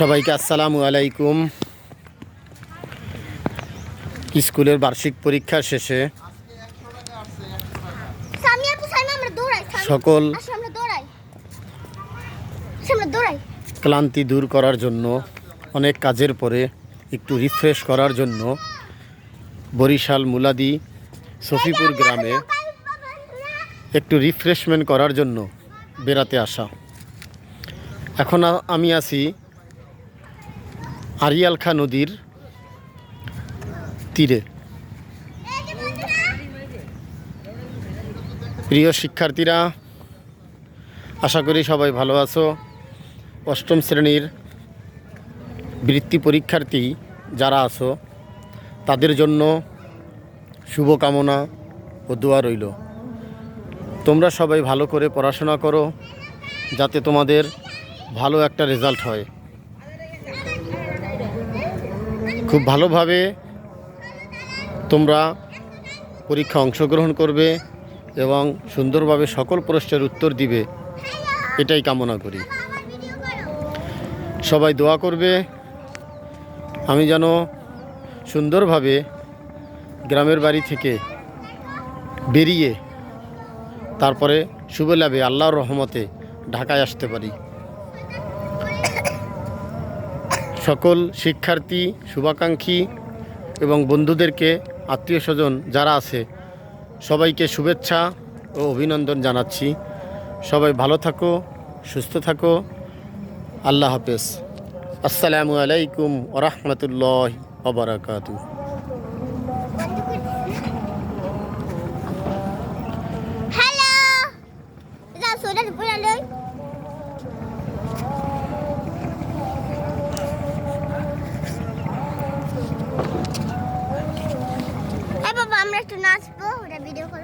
সবাইকে আসসালামু আলাইকুম। স্কুলের বার্ষিক পরীক্ষা শেষে সকল ক্লান্তি দূর করার জন্য, অনেক কাজের পরে একটু রিফ্রেশ করার জন্য বরিশাল মুলাদি সফিপুর গ্রামে একটু রিফ্রেশমেন্ট করার জন্য বেড়াতে আসা। এখন আমি আছি আরিয়াল খাঁ নদীর তীরে। প্রিয় শিক্ষার্থীরা, আশা করি সবাই ভালো আছো। অষ্টম শ্রেণীর বৃত্তি পরীক্ষার্থী যারা আছো তাদের জন্য শুভকামনা ও দোয়া রইল। তোমরা সবাই ভালো করে পড়াশোনা করো, যাতে তোমাদের ভালো একটা রেজাল্ট হয়। খুব ভালোভাবে তোমরা পরীক্ষা অংশগ্রহণ করবে এবং সুন্দরভাবে সকল প্রশ্নের উত্তর দিবে, এটাই কামনা করি। সবাই দোয়া করবে আমি যেন সুন্দরভাবে গ্রামের বাড়ি থেকে বেরিয়ে তারপরে শুভ লাভে আল্লাহর রহমতে ঢাকায় আসতে পারি। সকল শিক্ষার্থী, শুভাকাঙ্ক্ষী এবং বন্ধুদেরকে, আত্মীয় স্বজন যারা আছে সবাইকে শুভেচ্ছা ও অভিনন্দন জানাচ্ছি। সবাই ভালো থাকো, সুস্থ থাকো। আল্লাহ হাফেজ। আসসালামু আলাইকুম ওয়া রাহমাতুল্লাহি ওয়া বারাকাতুহু। আমরা একটু নাচবো, ওটা ভিডিও করো।